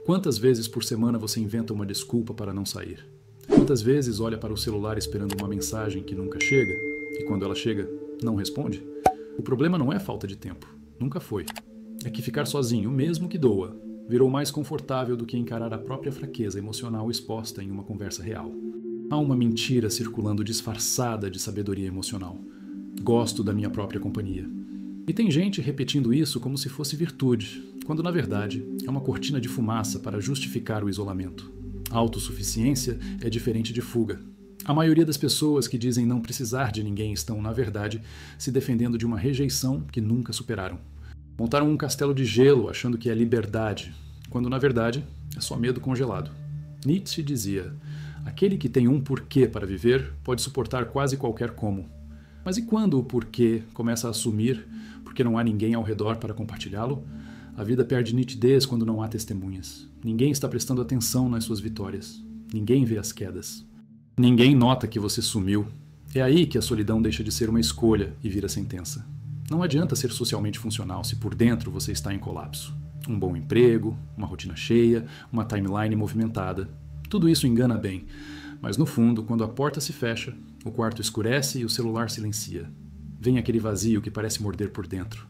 Quantas vezes por semana você inventa uma desculpa para não sair? Quantas vezes olha para o celular esperando uma mensagem que nunca chega e quando ela chega, não responde? O problema não é falta de tempo, nunca foi. É que ficar sozinho, mesmo que doa, virou mais confortável do que encarar a própria fraqueza emocional exposta em uma conversa real. Há uma mentira circulando disfarçada de sabedoria emocional. Gosto da minha própria companhia. E tem gente repetindo isso como se fosse virtude, quando na verdade é uma cortina de fumaça para justificar o isolamento. A autossuficiência é diferente de fuga. A maioria das pessoas que dizem não precisar de ninguém estão, na verdade, se defendendo de uma rejeição que nunca superaram. Montaram um castelo de gelo achando que é liberdade, quando na verdade é só medo congelado. Nietzsche dizia: aquele que tem um porquê para viver pode suportar quase qualquer como. Mas e quando o porquê começa a sumir porque não há ninguém ao redor para compartilhá-lo? A vida perde nitidez quando não há testemunhas. Ninguém está prestando atenção nas suas vitórias. Ninguém vê as quedas. Ninguém nota que você sumiu. É aí que a solidão deixa de ser uma escolha e vira sentença. Não adianta ser socialmente funcional se por dentro você está em colapso. Um bom emprego, uma rotina cheia, uma timeline movimentada. Tudo isso engana bem. Mas no fundo, quando a porta se fecha, o quarto escurece e o celular silencia. Vem aquele vazio que parece morder por dentro.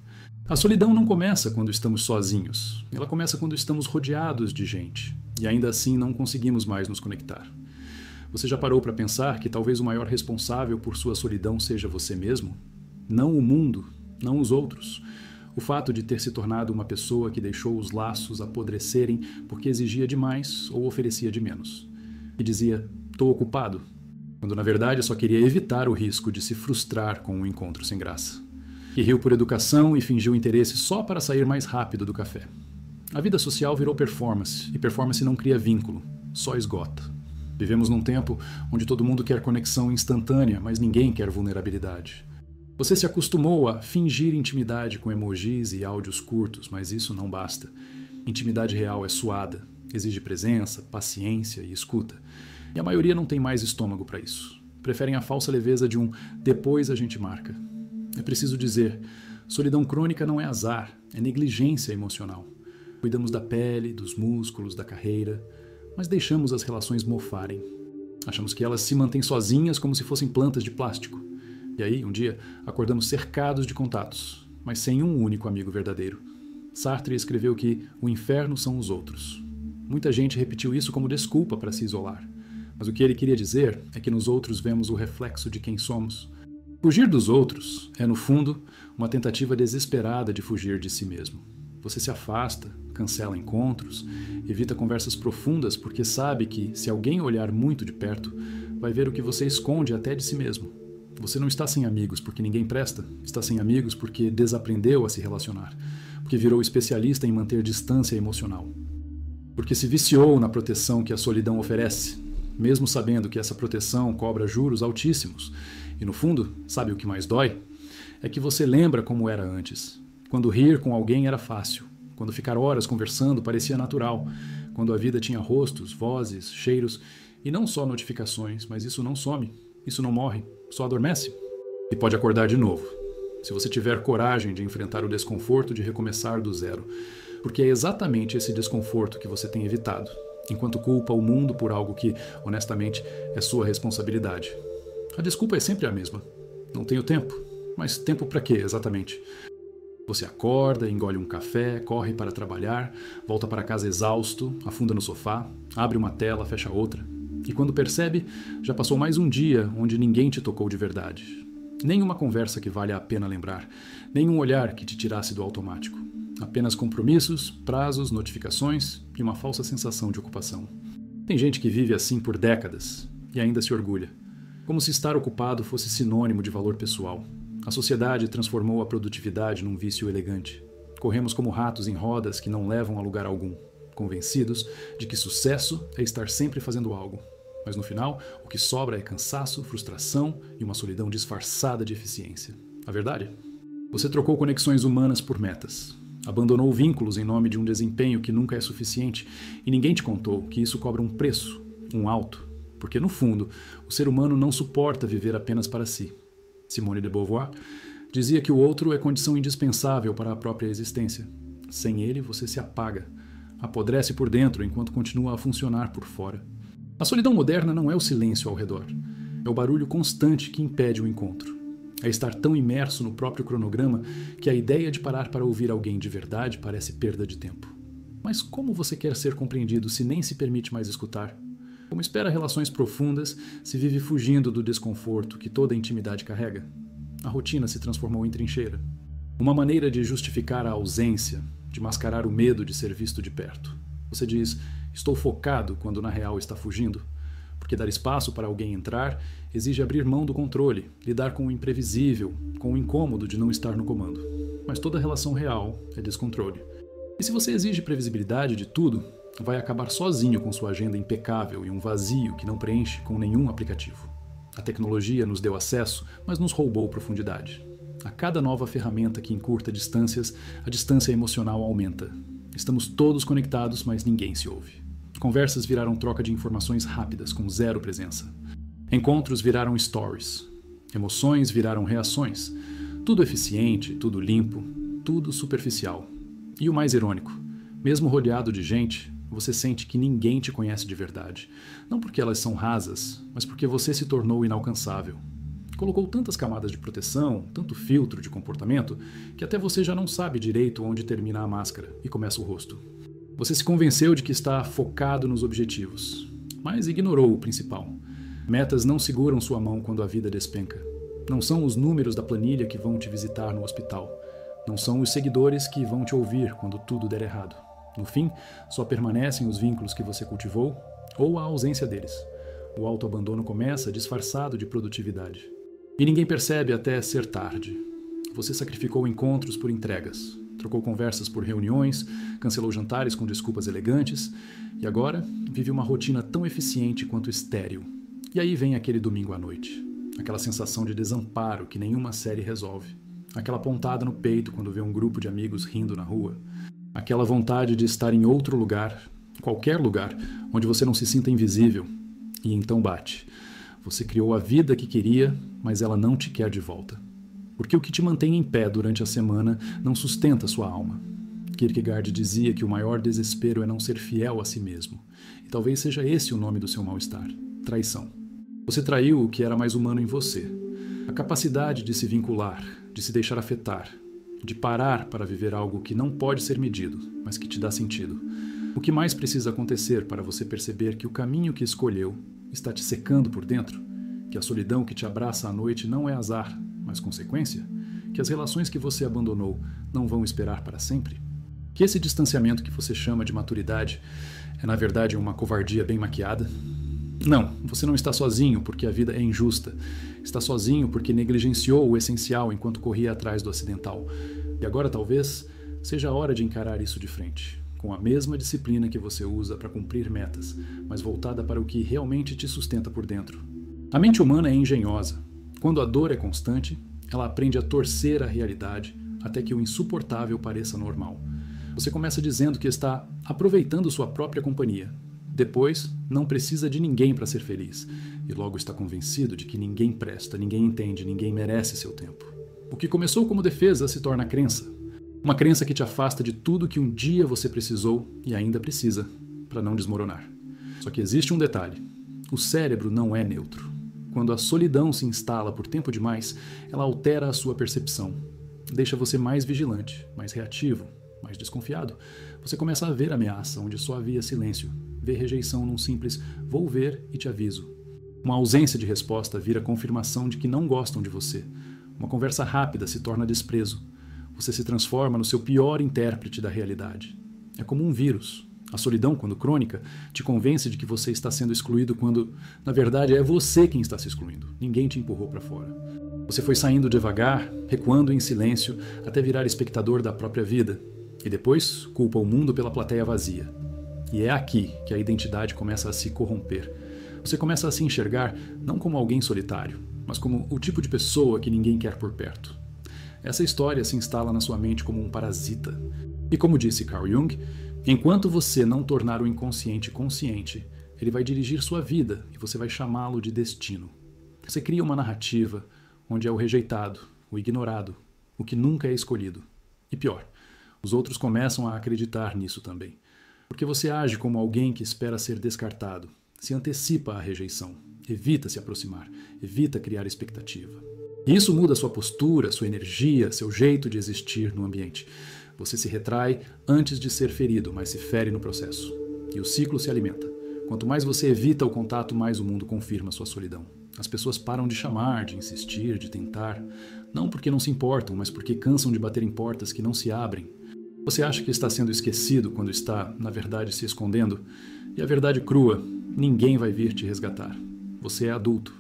A solidão não começa quando estamos sozinhos. Ela começa quando estamos rodeados de gente. E ainda assim não conseguimos mais nos conectar. Você já parou para pensar que talvez o maior responsável por sua solidão seja você mesmo? Não o mundo, não os outros. O fato de ter se tornado uma pessoa que deixou os laços apodrecerem porque exigia demais ou oferecia de menos. E dizia: "Tô ocupado", quando na verdade só queria evitar o risco de se frustrar com um encontro sem graça. Que riu por educação e fingiu interesse só para sair mais rápido do café. A vida social virou performance, e performance não cria vínculo, só esgota. Vivemos num tempo onde todo mundo quer conexão instantânea, mas ninguém quer vulnerabilidade. Você se acostumou a fingir intimidade com emojis e áudios curtos, mas isso não basta. Intimidade real é suada, exige presença, paciência e escuta. E a maioria não tem mais estômago para isso. Preferem a falsa leveza de um "depois a gente marca". É preciso dizer, solidão crônica não é azar, é negligência emocional. Cuidamos da pele, dos músculos, da carreira, mas deixamos as relações mofarem. Achamos que elas se mantêm sozinhas como se fossem plantas de plástico. E aí, um dia, acordamos cercados de contatos, mas sem um único amigo verdadeiro. Sartre escreveu que o inferno são os outros. Muita gente repetiu isso como desculpa para se isolar. Mas o que ele queria dizer é que nos outros vemos o reflexo de quem somos. Fugir dos outros é, no fundo, uma tentativa desesperada de fugir de si mesmo. Você se afasta, cancela encontros, evita conversas profundas porque sabe que, se alguém olhar muito de perto, vai ver o que você esconde até de si mesmo. Você não está sem amigos porque ninguém presta, está sem amigos porque desaprendeu a se relacionar, porque virou especialista em manter distância emocional, porque se viciou na proteção que a solidão oferece, mesmo sabendo que essa proteção cobra juros altíssimos. E no fundo, sabe o que mais dói? É que você lembra como era antes. Quando rir com alguém era fácil. Quando ficar horas conversando parecia natural. Quando a vida tinha rostos, vozes, cheiros e não só notificações, mas isso não some, isso não morre, só adormece. E pode acordar de novo, se você tiver coragem de enfrentar o desconforto de recomeçar do zero. Porque é exatamente esse desconforto que você tem evitado, enquanto culpa o mundo por algo que, honestamente, é sua responsabilidade. A desculpa é sempre a mesma. Não tenho tempo. Mas tempo para quê, exatamente? Você acorda, engole um café, corre para trabalhar, volta para casa exausto, afunda no sofá, abre uma tela, fecha outra. E quando percebe, já passou mais um dia onde ninguém te tocou de verdade. Nem uma conversa que vale a pena lembrar, nem um olhar que te tirasse do automático. Apenas compromissos, prazos, notificações e uma falsa sensação de ocupação. Tem gente que vive assim por décadas e ainda se orgulha. Como se estar ocupado fosse sinônimo de valor pessoal. A sociedade transformou a produtividade num vício elegante. Corremos como ratos em rodas que não levam a lugar algum, convencidos de que sucesso é estar sempre fazendo algo. Mas no final, o que sobra é cansaço, frustração e uma solidão disfarçada de eficiência. A verdade? Você trocou conexões humanas por metas. Abandonou vínculos em nome de um desempenho que nunca é suficiente e ninguém te contou que isso cobra um preço, um alto. Porque, no fundo, o ser humano não suporta viver apenas para si. Simone de Beauvoir dizia que o outro é condição indispensável para a própria existência. Sem ele, você se apaga. apodrece por dentro enquanto continua a funcionar por fora. A solidão moderna não é o silêncio ao redor, é o barulho constante que impede o encontro. É estar tão imerso no próprio cronograma que a ideia de parar para ouvir alguém de verdade parece perda de tempo. Mas como você quer ser compreendido se nem se permite mais escutar? Como espera relações profundas se vive fugindo do desconforto que toda intimidade carrega? A rotina se transformou em trincheira. Uma maneira de justificar a ausência, de mascarar o medo de ser visto de perto. Você diz, estou focado, quando na real está fugindo. Porque dar espaço para alguém entrar exige abrir mão do controle, lidar com o imprevisível, com o incômodo de não estar no comando. Mas toda relação real é descontrole. E se você exige previsibilidade de tudo, vai acabar sozinho com sua agenda impecável e um vazio que não preenche com nenhum aplicativo. A tecnologia nos deu acesso, mas nos roubou profundidade. A cada nova ferramenta que encurta distâncias, a distância emocional aumenta. Estamos todos conectados, mas ninguém se ouve. Conversas viraram troca de informações rápidas, com zero presença. Encontros viraram stories. Emoções viraram reações. Tudo eficiente, tudo limpo, tudo superficial. E o mais irônico, mesmo rodeado de gente, você sente que ninguém te conhece de verdade. Não porque elas são rasas, mas porque você se tornou inalcançável. Colocou tantas camadas de proteção, tanto filtro de comportamento, que até você já não sabe direito onde termina a máscara e começa o rosto. Você se convenceu de que está focado nos objetivos, mas ignorou o principal. Metas não seguram sua mão quando a vida despenca. Não são os números da planilha que vão te visitar no hospital. Não são os seguidores que vão te ouvir quando tudo der errado. No fim, só permanecem os vínculos que você cultivou ou a ausência deles. O autoabandono começa disfarçado de produtividade. E ninguém percebe até ser tarde. Você sacrificou encontros por entregas, trocou conversas por reuniões, cancelou jantares com desculpas elegantes e agora vive uma rotina tão eficiente quanto estéril. E aí vem aquele domingo à noite, aquela sensação de desamparo que nenhuma série resolve, aquela pontada no peito quando vê um grupo de amigos rindo na rua, aquela vontade de estar em outro lugar, qualquer lugar, onde você não se sinta invisível, e então bate. Você criou a vida que queria, mas ela não te quer de volta. Porque o que te mantém em pé durante a semana não sustenta sua alma. Kierkegaard dizia que o maior desespero é não ser fiel a si mesmo. E talvez seja esse o nome do seu mal-estar: traição. Você traiu o que era mais humano em você. A capacidade de se vincular, de se deixar afetar, de parar para viver algo que não pode ser medido, mas que te dá sentido. O que mais precisa acontecer para você perceber que o caminho que escolheu está te secando por dentro? Que a solidão que te abraça à noite não é azar, mas consequência? Que as relações que você abandonou não vão esperar para sempre? Que esse distanciamento que você chama de maturidade é na verdade uma covardia bem maquiada? Não, você não está sozinho porque a vida é injusta. Está sozinho porque negligenciou o essencial enquanto corria atrás do acidental. E agora talvez seja a hora de encarar isso de frente, com a mesma disciplina que você usa para cumprir metas, mas voltada para o que realmente te sustenta por dentro. A mente humana é engenhosa. Quando a dor é constante, ela aprende a torcer a realidade até que o insuportável pareça normal. Você começa dizendo que está aproveitando sua própria companhia. Depois, não precisa de ninguém para ser feliz. E logo está convencido de que ninguém presta, ninguém entende, ninguém merece seu tempo. O que começou como defesa se torna crença. Uma crença que te afasta de tudo que um dia você precisou e ainda precisa, para não desmoronar. Só que existe um detalhe. O cérebro não é neutro. Quando a solidão se instala por tempo demais, ela altera a sua percepção. Deixa você mais vigilante, mais reativo, mais desconfiado. Você começa a ver ameaça onde só havia silêncio. Ver rejeição num simples "vou ver e te aviso". Uma ausência de resposta vira confirmação de que não gostam de você. Uma conversa rápida se torna desprezo. Você se transforma no seu pior intérprete da realidade. É como um vírus. A solidão, quando crônica, te convence de que você está sendo excluído quando, na verdade, é você quem está se excluindo. Ninguém te empurrou para fora. Você foi saindo devagar, recuando em silêncio, até virar espectador da própria vida. E depois, culpa o mundo pela plateia vazia. E é aqui que a identidade começa a se corromper. Você começa a se enxergar não como alguém solitário, mas como o tipo de pessoa que ninguém quer por perto. Essa história se instala na sua mente como um parasita. E como disse Carl Jung, enquanto você não tornar o inconsciente consciente, ele vai dirigir sua vida e você vai chamá-lo de destino. Você cria uma narrativa onde é o rejeitado, o ignorado, o que nunca é escolhido. E pior, os outros começam a acreditar nisso também. Porque você age como alguém que espera ser descartado, se antecipa à rejeição, evita se aproximar, evita criar expectativa. E isso muda sua postura, sua energia, seu jeito de existir no ambiente. Você se retrai antes de ser ferido, mas se fere no processo. E o ciclo se alimenta. Quanto mais você evita o contato, mais o mundo confirma sua solidão. As pessoas param de chamar, de insistir, de tentar, não porque não se importam, mas porque cansam de bater em portas que não se abrem. Você acha que está sendo esquecido quando está, na verdade, se escondendo? E a verdade crua, ninguém vai vir te resgatar. Você é adulto,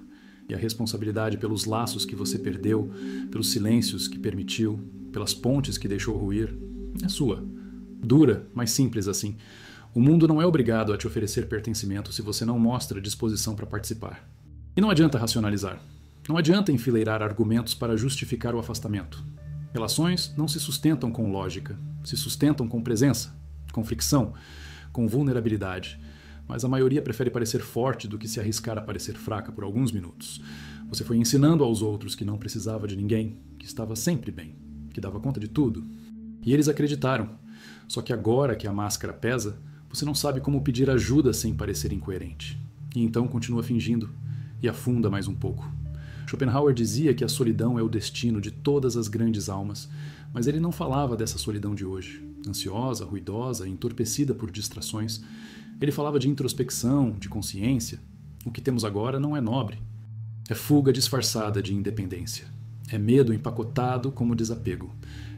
e a responsabilidade pelos laços que você perdeu, pelos silêncios que permitiu, pelas pontes que deixou ruir, é sua. Dura, mas simples assim. O mundo não é obrigado a te oferecer pertencimento se você não mostra disposição para participar. E não adianta racionalizar. Não adianta enfileirar argumentos para justificar o afastamento. Relações não se sustentam com lógica, se sustentam com presença, com fricção, com vulnerabilidade. Mas a maioria prefere parecer forte do que se arriscar a parecer fraca por alguns minutos. Você foi ensinando aos outros que não precisava de ninguém, que estava sempre bem, que dava conta de tudo. E eles acreditaram. Só que agora que a máscara pesa, você não sabe como pedir ajuda sem parecer incoerente. E então continua fingindo e afunda mais um pouco. Schopenhauer dizia que a solidão é o destino de todas as grandes almas, mas ele não falava dessa solidão de hoje, ansiosa, ruidosa, entorpecida por distrações. Ele falava de introspecção, de consciência. O que temos agora não é nobre. É fuga disfarçada de independência. É medo empacotado como desapego.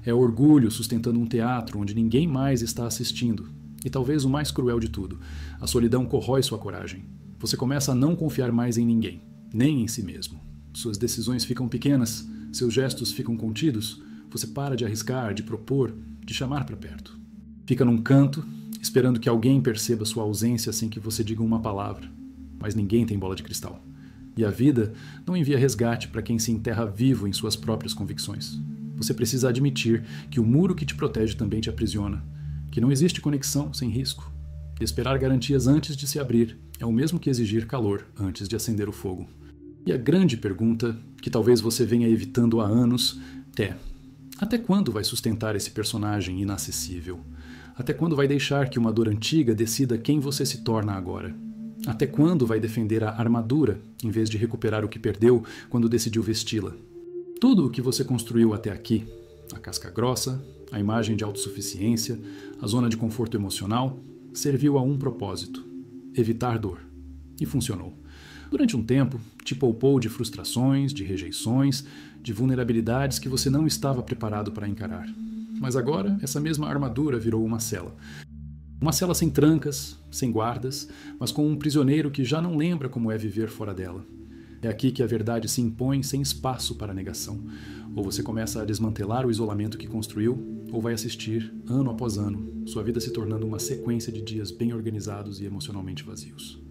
É orgulho sustentando um teatro onde ninguém mais está assistindo. E talvez o mais cruel de tudo, a solidão corrói sua coragem. Você começa a não confiar mais em ninguém, nem em si mesmo. Suas decisões ficam pequenas, seus gestos ficam contidos, você para de arriscar, de propor, de chamar para perto. Fica num canto, esperando que alguém perceba sua ausência sem que você diga uma palavra. Mas ninguém tem bola de cristal. E a vida não envia resgate para quem se enterra vivo em suas próprias convicções. Você precisa admitir que o muro que te protege também te aprisiona, que não existe conexão sem risco. Esperar garantias antes de se abrir é o mesmo que exigir calor antes de acender o fogo. E a grande pergunta, que talvez você venha evitando há anos, é: até quando vai sustentar esse personagem inacessível? Até quando vai deixar que uma dor antiga decida quem você se torna agora? Até quando vai defender a armadura, em vez de recuperar o que perdeu quando decidiu vesti-la? Tudo o que você construiu até aqui, a casca grossa, a imagem de autossuficiência, a zona de conforto emocional, serviu a um propósito: evitar dor. E funcionou. Durante um tempo, te poupou de frustrações, de rejeições, de vulnerabilidades que você não estava preparado para encarar. Mas agora, essa mesma armadura virou uma cela. Uma cela sem trancas, sem guardas, mas com um prisioneiro que já não lembra como é viver fora dela. É aqui que a verdade se impõe sem espaço para negação. Ou você começa a desmantelar o isolamento que construiu, ou vai assistir, ano após ano, sua vida se tornando uma sequência de dias bem organizados e emocionalmente vazios.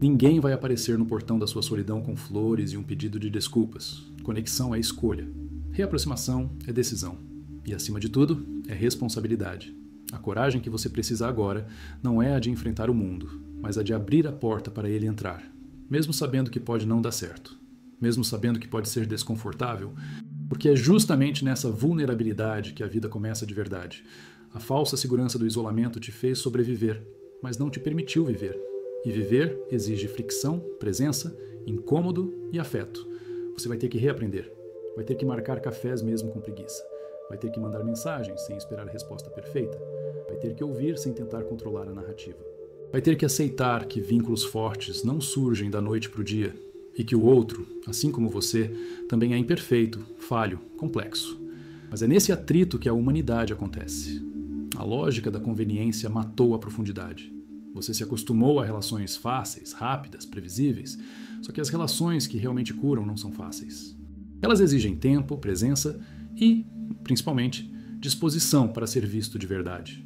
Ninguém vai aparecer no portão da sua solidão com flores e um pedido de desculpas. Conexão é escolha. Reaproximação é decisão. E, acima de tudo, é responsabilidade. A coragem que você precisa agora não é a de enfrentar o mundo, mas a de abrir a porta para ele entrar, mesmo sabendo que pode não dar certo, mesmo sabendo que pode ser desconfortável, porque é justamente nessa vulnerabilidade que a vida começa de verdade. A falsa segurança do isolamento te fez sobreviver, mas não te permitiu viver. E viver exige fricção, presença, incômodo e afeto. Você vai ter que reaprender. Vai ter que marcar cafés mesmo com preguiça. Vai ter que mandar mensagens sem esperar a resposta perfeita. Vai ter que ouvir sem tentar controlar a narrativa. Vai ter que aceitar que vínculos fortes não surgem da noite para o dia e que o outro, assim como você, também é imperfeito, falho, complexo. Mas é nesse atrito que a humanidade acontece. A lógica da conveniência matou a profundidade. Você se acostumou a relações fáceis, rápidas, previsíveis, só que as relações que realmente curam não são fáceis. Elas exigem tempo, presença e, principalmente, disposição para ser visto de verdade.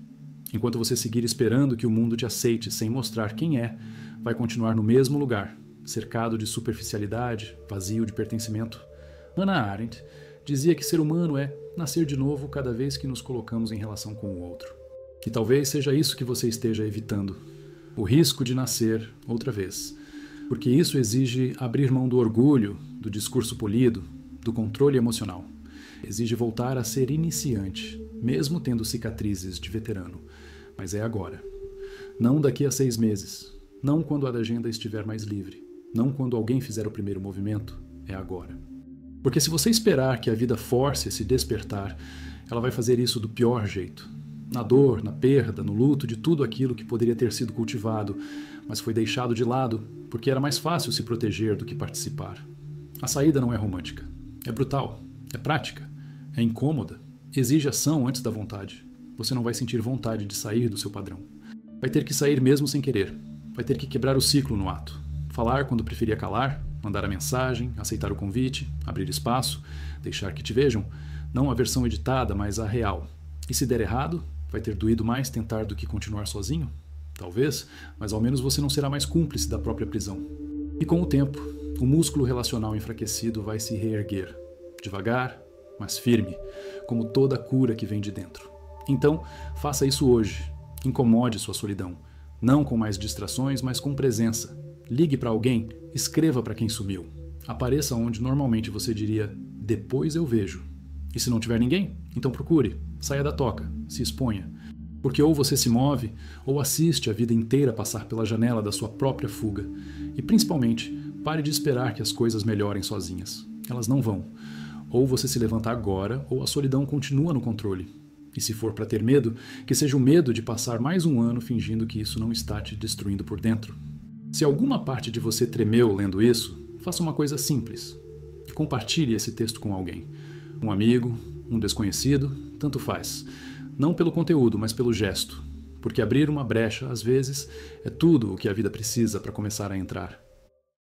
Enquanto você seguir esperando que o mundo te aceite sem mostrar quem é, vai continuar no mesmo lugar, cercado de superficialidade, vazio de pertencimento. Hannah Arendt dizia que ser humano é nascer de novo cada vez que nos colocamos em relação com o outro. E talvez seja isso que você esteja evitando. O risco de nascer outra vez. Porque isso exige abrir mão do orgulho, do discurso polido, do controle emocional. Exige voltar a ser iniciante, mesmo tendo cicatrizes de veterano. Mas é agora. Não daqui a 6 meses. Não quando a agenda estiver mais livre. Não quando alguém fizer o primeiro movimento. É agora. Porque se você esperar que a vida force esse despertar, ela vai fazer isso do pior jeito. Na dor, na perda, no luto de tudo aquilo que poderia ter sido cultivado, mas foi deixado de lado porque era mais fácil se proteger do que participar. A saída não é romântica. É brutal. É prática. É incômoda. Exige ação antes da vontade. Você não vai sentir vontade de sair do seu padrão. Vai ter que sair mesmo sem querer. Vai ter que quebrar o ciclo no ato. Falar quando preferia calar, mandar a mensagem, aceitar o convite, abrir espaço, deixar que te vejam, não a versão editada, mas a real. E se der errado, vai ter doído mais tentar do que continuar sozinho? Talvez, mas ao menos você não será mais cúmplice da própria prisão. E com o tempo, o músculo relacional enfraquecido vai se reerguer, devagar, mas firme, como toda cura que vem de dentro. Então, faça isso hoje. Incomode sua solidão. Não com mais distrações, mas com presença. Ligue para alguém, escreva para quem sumiu. Apareça onde normalmente você diria, depois eu vejo. E se não tiver ninguém, então procure, saia da toca, se exponha. Porque ou você se move, ou assiste a vida inteira passar pela janela da sua própria fuga. E principalmente, pare de esperar que as coisas melhorem sozinhas. Elas não vão. Ou você se levanta agora, ou a solidão continua no controle. E se for para ter medo, que seja o medo de passar mais um ano fingindo que isso não está te destruindo por dentro. Se alguma parte de você tremeu lendo isso, faça uma coisa simples. Compartilhe esse texto com alguém. Um amigo, um desconhecido, tanto faz. Não pelo conteúdo, mas pelo gesto. Porque abrir uma brecha, às vezes, é tudo o que a vida precisa para começar a entrar.